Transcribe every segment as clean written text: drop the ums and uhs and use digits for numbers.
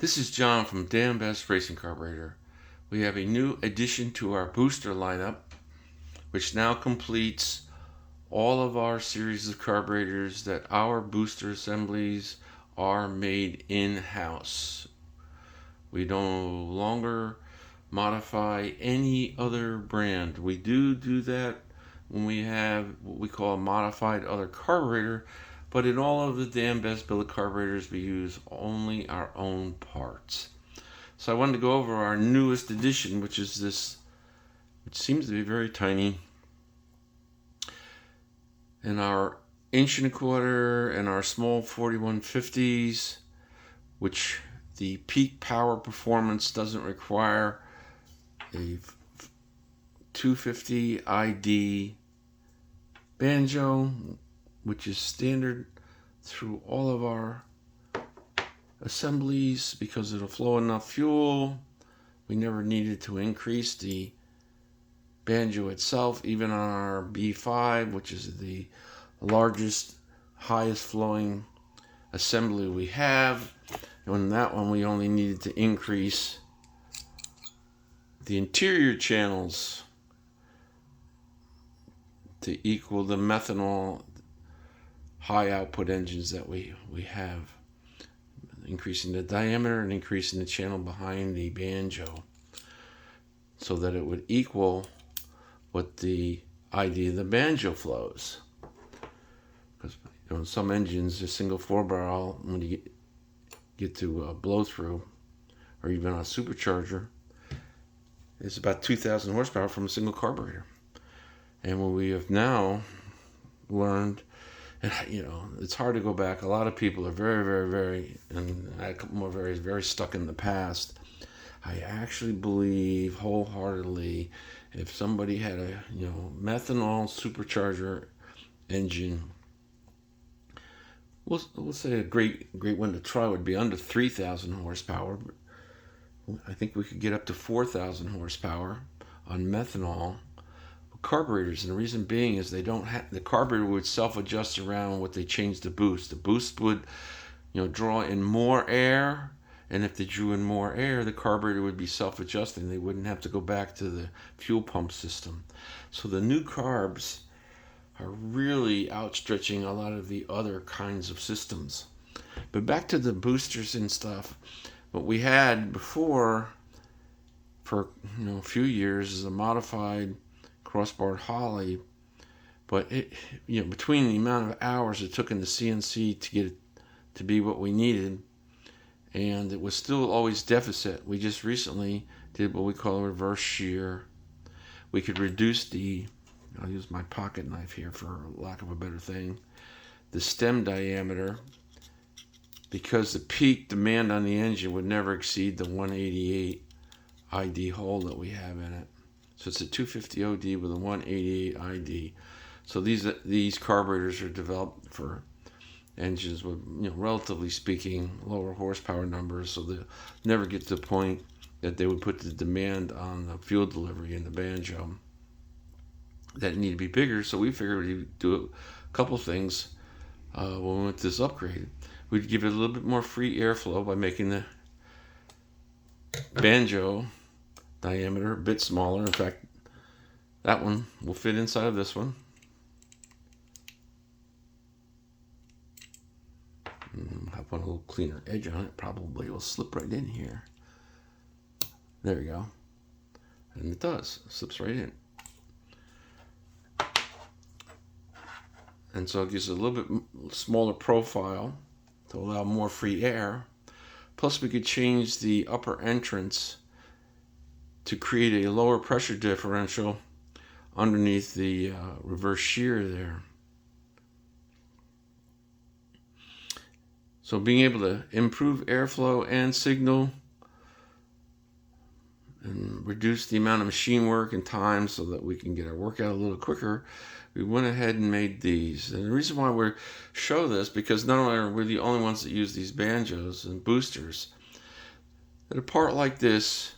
This is John from Damn Best Racing Carburetor. We have a new addition to our booster lineup, which now completes all of our series of carburetors that our booster assemblies are made in-house. We no longer modify any other brand. We do that when we have what we call a modified other carburetor, but in all of the Damn Best billet carburetors, we use only our own parts. So I wanted to go over our newest addition, which is this, which seems to be very tiny, and our 1.25" and our small 4150s, which the peak power performance doesn't require a 250 ID banjo, which is standard through all of our assemblies because it'll flow enough fuel. We never needed to increase the banjo itself, even on our B5, which is the largest, highest flowing assembly we have. And on that one, we only needed to increase the interior channels to equal the methanol high output engines that we have, increasing the diameter and increasing the channel behind the banjo so that it would equal what the ID of the banjo flows. Because in some engines, a single 4-barrel, when you get to blow through, or even on a supercharger, it's about 2,000 horsepower from a single carburetor. And what we have now learned, and it's hard to go back. A lot of people are very, and I had a couple more very stuck in the past. I actually believe wholeheartedly, if somebody had a methanol supercharger engine, we'll say a great one to try would be under 3,000 horsepower. I think we could get up to 4,000 horsepower on methanol carburetors, and the reason being is they don't have, the carburetor would self-adjust around what they changed the boost. The boost would draw in more air, and if they drew in more air, the carburetor would be self-adjusting. They wouldn't have to go back to the fuel pump system. So the new carbs are really outstretching a lot of the other kinds of systems. But back to the boosters and stuff, what we had before for a few years is a modified crossbar Holly, but between the amount of hours it took in the CNC to get it to be what we needed, and it was still always deficit. We just recently did what we call a reverse shear. We could reduce I'll use my pocket knife here for lack of a better thing, the stem diameter, because the peak demand on the engine would never exceed the 188 ID hole that we have in it. So it's a 250 OD with a 188 ID. So these carburetors are developed for engines with, relatively speaking, lower horsepower numbers, so they'll never get to the point that they would put the demand on the fuel delivery in the banjo that need to be bigger. So we figured we'd do a couple things when we went to this upgrade. We'd give it a little bit more free airflow by making the banjo diameter a bit smaller. In fact, that one will fit inside of this one. Have one a little cleaner edge on it. Probably will slip right in here. There we go. And it does. It slips right in. And so it gives a little bit smaller profile to allow more free air. Plus we could change the upper entrance to create a lower pressure differential underneath the reverse shear there. So being able to improve airflow and signal and reduce the amount of machine work and time so that we can get our work out a little quicker, we went ahead and made these. And the reason why we show this, because not only are we the only ones that use these banjos and boosters, that a part like this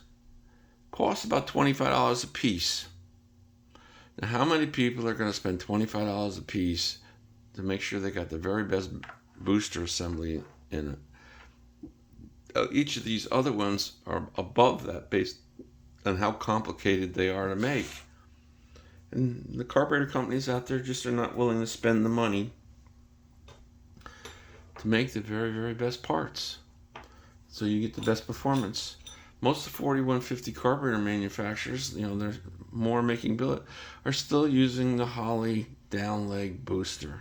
costs about $25 a piece. Now, how many people are going to spend $25 a piece to make sure they got the very best booster assembly in it? each of these other ones are above that based on how complicated they are to make. And the carburetor companies out there just are not willing to spend the money to make the very, very best parts, so you get the best performance. Most of the 4150 carburetor manufacturers, they're more making billet, are still using the Holley down leg booster.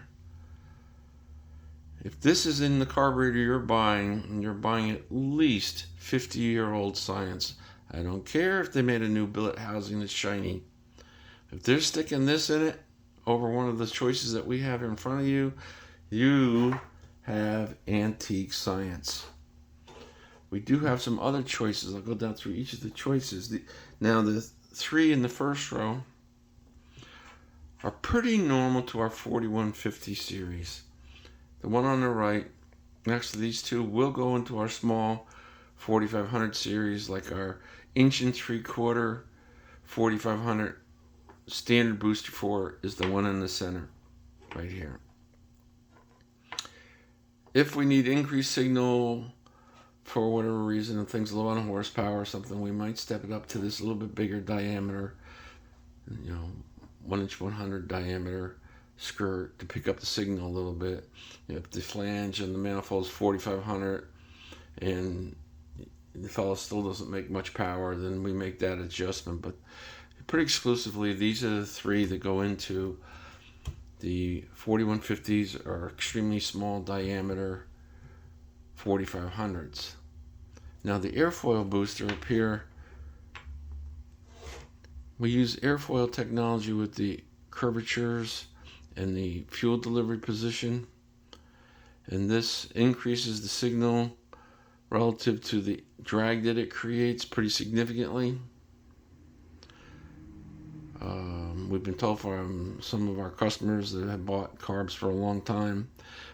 If this is in the carburetor you're buying, and you're buying at least 50-year-old science, I don't care if they made a new billet housing that's shiny. If they're sticking this in it over one of the choices that we have in front of you, you have antique science. We do have some other choices. I'll go down through each of the choices. Now, the three in the first row are pretty normal to our 4150 series. The one on the right, next to these two, will go into our small 4500 series, like our 1 3/4 4500 standard booster 4 is the one in the center, right here. If we need increased signal for whatever reason, and things low on horsepower or something, we might step it up to this little bit bigger diameter, 1 1/100 diameter skirt to pick up the signal a little bit. If the flange and the manifold is 4500 and the fellow still doesn't make much power, then we make that adjustment. But pretty exclusively, these are the three that go into the 4150s, or extremely small diameter 4500s. Now, the airfoil booster up here, we use airfoil technology with the curvatures and the fuel delivery position, and this increases the signal relative to the drag that it creates pretty significantly. We've been told from some of our customers that have bought carbs for a long time,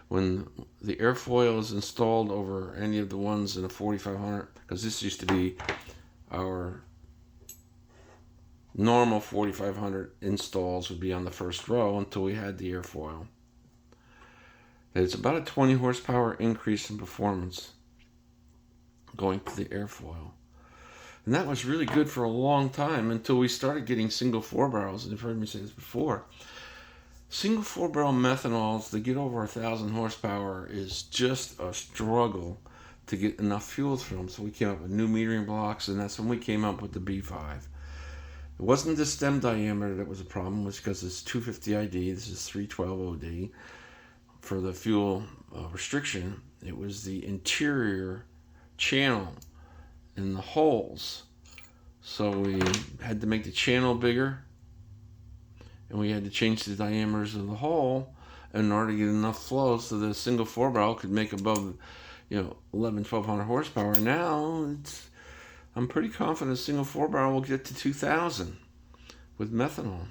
when the airfoil is installed over any of the ones in a 4500, because this used to be our normal 4500 installs, would be on the first row until we had the airfoil. It's about a 20 horsepower increase in performance going to the airfoil. And that was really good for a long time until we started getting single 4-barrels. And you've heard me say this before. Single 4-barrel methanols that get over 1,000 horsepower is just a struggle to get enough fuel through them. So we came up with new metering blocks, and that's when we came up with the B5. It wasn't the stem diameter that was a problem, which because it's 250 ID, this is 312 OD. For the fuel restriction, it was the interior channel in the holes. So we had to make the channel bigger, and we had to change the diameters of the hole in order to get enough flow so the single 4-barrel could make above 1,100-1,200 horsepower. Now I'm pretty confident a single 4-barrel will get to 2,000 with methanol,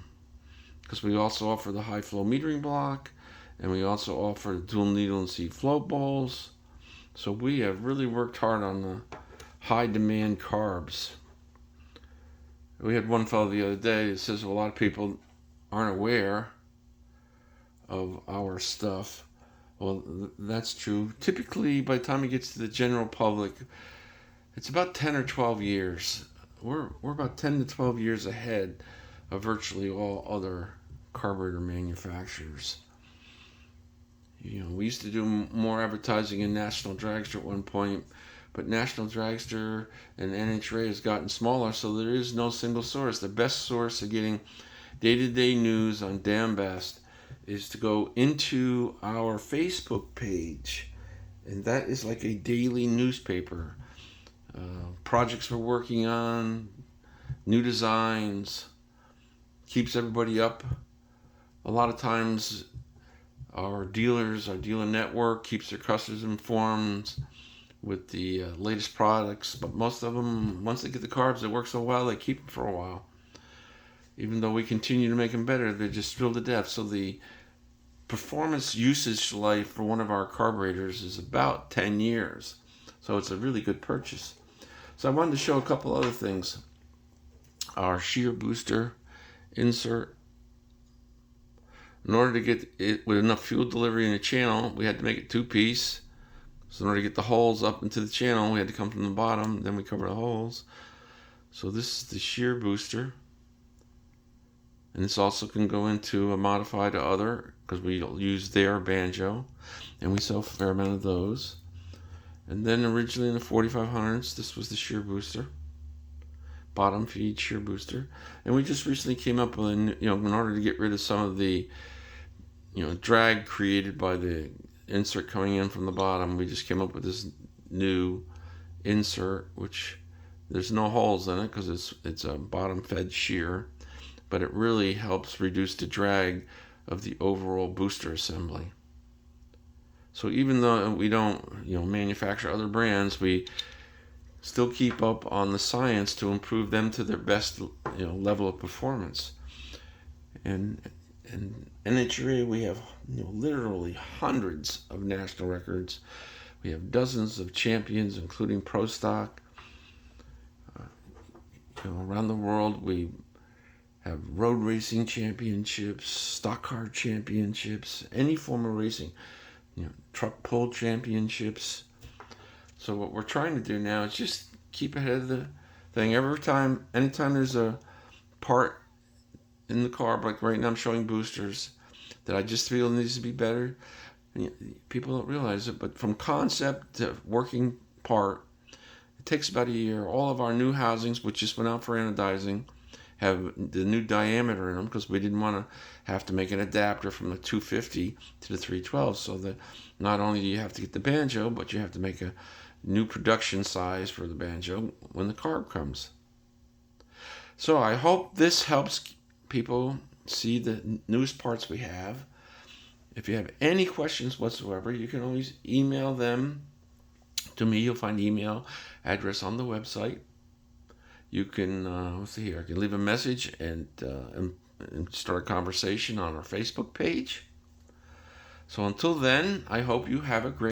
because we also offer the high flow metering block, and we also offer dual needle and seat float bowls. So we have really worked hard on the high demand carbs. We had one fellow the other day that says, well, a lot of people aren't aware of our stuff. Well, that's true. Typically, by the time it gets to the general public, it's about 10 or 12 years. We're about 10 to 12 years ahead of virtually all other carburetor manufacturers. We used to do more advertising in National Dragster at one point, but National Dragster and NHRA has gotten smaller, so there is no single source. The best source of getting day-to-day news on Damn Best is to go into our Facebook page, and that is like a daily newspaper. Projects we're working on, new designs, keeps everybody up. A lot of times our dealer network keeps their customers informed with the latest products, but most of them, once they get the carbs that work so well, they keep them for a while. Even though we continue to make them better, they're just drilled to death. So the performance usage life for one of our carburetors is about 10 years. So it's a really good purchase. So I wanted to show a couple other things. Our Shear booster insert. In order to get it with enough fuel delivery in the channel, we had to make it 2-piece. So in order to get the holes up into the channel, we had to come from the bottom, then we cover the holes. So this is the shear booster. And this also can go into a modified other, because we use their banjo, and we sell a fair amount of those. And then originally in the 4500s, this was the shear booster, bottom feed shear booster. And we just recently came up with, in order to get rid of some of the, drag created by the insert coming in from the bottom, we just came up with this new insert, which there's no holes in it because it's a bottom fed shear, but it really helps reduce the drag of the overall booster assembly. So even though we don't, manufacture other brands, we still keep up on the science to improve them to their best, level of performance. And NHRA, we have literally hundreds of national records. We have dozens of champions, including pro stock. Around the world, we have road racing championships, stock car championships, any form of racing. Truck pull championships. So what we're trying to do now is just keep ahead of the thing. Anytime there's a part in the car, like right now I'm showing boosters, that I just feel needs to be better. People don't realize it, but from concept to working part, it takes about a year. All of our new housings, which just went out for anodizing, have the new diameter in them because we didn't want to have to make an adapter from the 250 to the 312, so that not only do you have to get the banjo, but you have to make a new production size for the banjo when the carb comes. So I hope this helps people see the newest parts we have. If you have any questions whatsoever, you can always email them to me. You'll find email address on the website. You can, let's see here, I can leave a message and start a conversation on our Facebook page. So until then, I hope you have a great